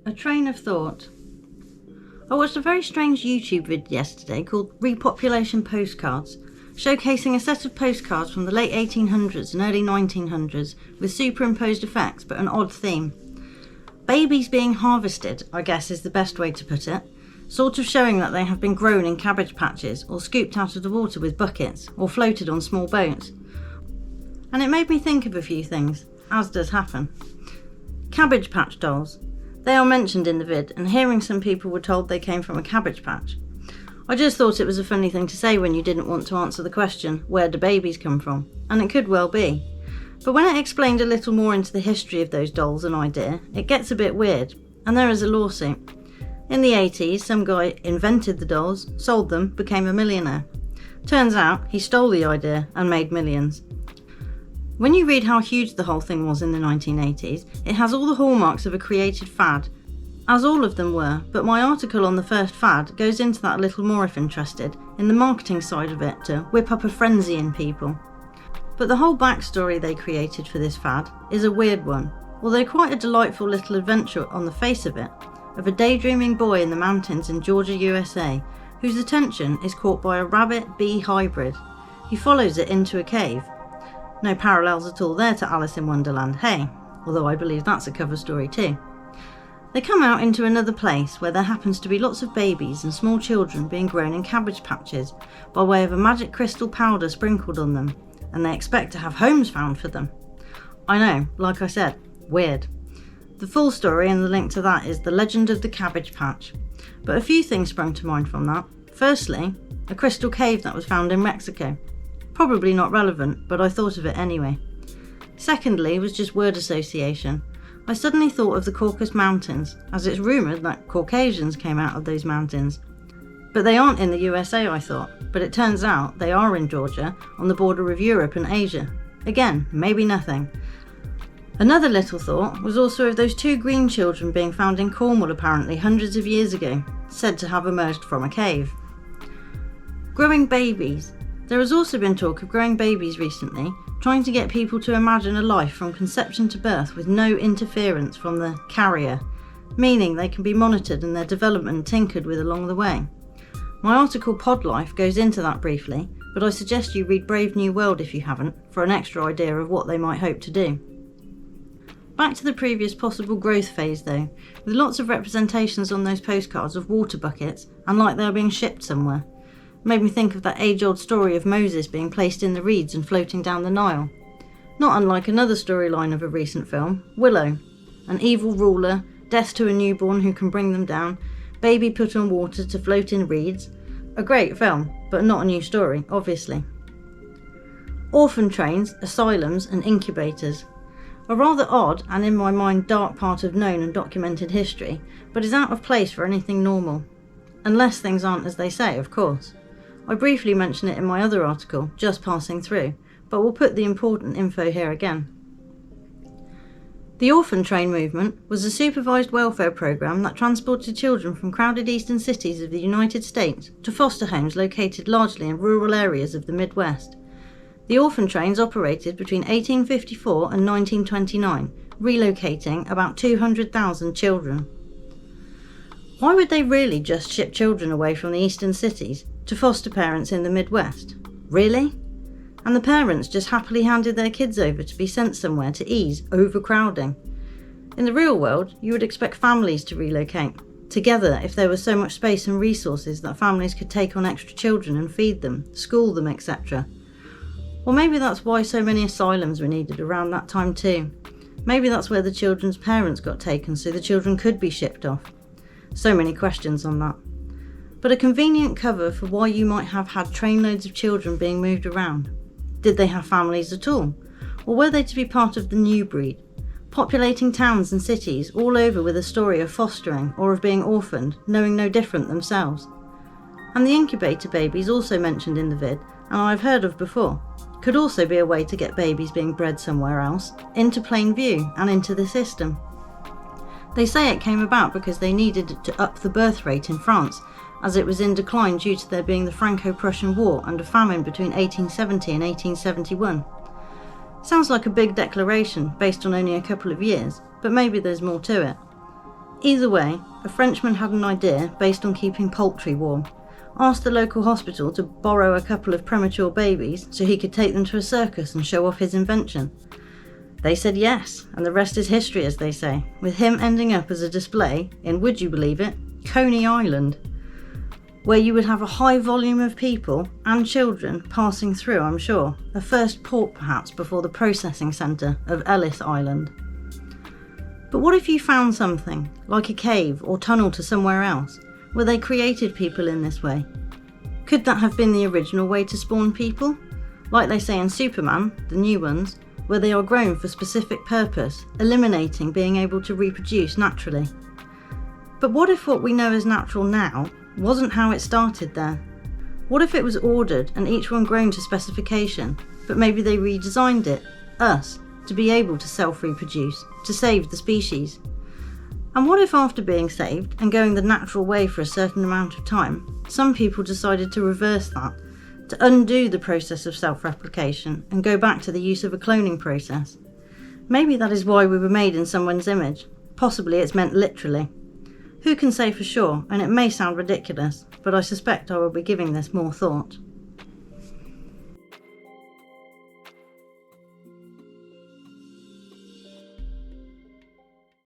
A train of thought. I watched a very strange YouTube vid yesterday called Repopulation Postcards, showcasing a set of postcards from the late 1800s and early 1900s with superimposed effects but an odd theme. Babies being harvested, I guess is the best way to put it, sort of showing that they have been grown in cabbage patches or scooped out of the water with buckets or floated on small boats. And it made me think of a few things, as does happen. Cabbage patch dolls. They are mentioned in the vid, and hearing some people were told they came from a cabbage patch. I just thought it was a funny thing to say when you didn't want to answer the question, where do babies come from? And it could well be. But when it explained a little more into the history of those dolls and idea, it gets a bit weird, and there is a lawsuit. In the 80s, some guy invented the dolls, sold them, became a millionaire. Turns out, he stole the idea and made millions. When you read how huge the whole thing was in the 1980s, it has all the hallmarks of a created fad, as all of them were, but my article on the first fad goes into that a little more if interested, in the marketing side of it to whip up a frenzy in people. But the whole backstory they created for this fad is a weird one, although quite a delightful little adventure on the face of it, of a daydreaming boy in the mountains in Georgia, USA, whose attention is caught by a rabbit-bee hybrid. He follows it into a cave. No parallels at all there to Alice in Wonderland, hey, although I believe that's a cover story too. They come out into another place where there happens to be lots of babies and small children being grown in cabbage patches by way of a magic crystal powder sprinkled on them, and they expect to have homes found for them. I know, like I said, weird. The full story and the link to that is The Legend of the Cabbage Patch, but a few things sprung to mind from that. Firstly, a crystal cave that was found in Mexico. Probably not relevant, but I thought of it anyway. Secondly was just word association. I suddenly thought of the Caucasus Mountains, as it's rumoured that Caucasians came out of those mountains. But they aren't in the USA, I thought, but it turns out they are in Georgia, on the border of Europe and Asia. Again, maybe nothing. Another little thought was also of those two green children being found in Cornwall apparently hundreds of years ago, said to have emerged from a cave. Growing babies. There has also been talk of growing babies recently, trying to get people to imagine a life from conception to birth with no interference from the carrier, meaning they can be monitored and their development tinkered with along the way. My article Pod Life goes into that briefly, but I suggest you read Brave New World if you haven't, for an extra idea of what they might hope to do. Back to the previous possible growth phase though, with lots of representations on those postcards of water buckets and like they are being shipped somewhere. Made me think of that age-old story of Moses being placed in the reeds and floating down the Nile. Not unlike another storyline of a recent film, Willow. An evil ruler, death to a newborn who can bring them down, baby put on water to float in reeds. A great film, but not a new story, obviously. Orphan trains, asylums and incubators. A rather odd and in my mind dark part of known and documented history, but is out of place for anything normal. Unless things aren't as they say, of course. I briefly mention it in my other article, just passing through, but we'll put the important info here again. The orphan train movement was a supervised welfare programme that transported children from crowded eastern cities of the United States to foster homes located largely in rural areas of the Midwest. The orphan trains operated between 1854 and 1929, relocating about 200,000 children. Why would they really just ship children away from the eastern cities to foster parents in the Midwest? Really? And the parents just happily handed their kids over to be sent somewhere to ease overcrowding. In the real world, you would expect families to relocate together if there was so much space and resources that families could take on extra children and feed them, school them, etc. Or maybe that's why so many asylums were needed around that time too. Maybe that's where the children's parents got taken so the children could be shipped off. So many questions on that. But a convenient cover for why you might have had trainloads of children being moved around. Did they have families at all? Or were they to be part of the new breed, populating towns and cities all over with a story of fostering or of being orphaned, knowing no different themselves? And the incubator babies also mentioned in the vid, and I've heard of before, could also be a way to get babies being bred somewhere else, into plain view and into the system. They say it came about because they needed to up the birth rate in France, as it was in decline due to there being the Franco-Prussian War and a famine between 1870 and 1871. Sounds like a big declaration based on only a couple of years, but maybe there's more to it. Either way, a Frenchman had an idea based on keeping poultry warm, asked the local hospital to borrow a couple of premature babies so he could take them to a circus and show off his invention. They said yes, and the rest is history, as they say, with him ending up as a display in, would you believe it, Coney Island, where you would have a high volume of people and children passing through, I'm sure, the first port perhaps before the processing centre of Ellis Island. But what if you found something, like a cave or tunnel to somewhere else, where they created people in this way? Could that have been the original way to spawn people? Like they say in Superman, the new ones, where they are grown for specific purpose, eliminating being able to reproduce naturally. But what if what we know as natural now wasn't how it started there? What if it was ordered and each one grown to specification, but maybe they redesigned it, us, to be able to self-reproduce, to save the species? And what if after being saved and going the natural way for a certain amount of time, some people decided to reverse that, to undo the process of self-replication and go back to the use of a cloning process? Maybe that is why we were made in someone's image. Possibly it's meant literally. Who can say for sure, and it may sound ridiculous, but I suspect I will be giving this more thought.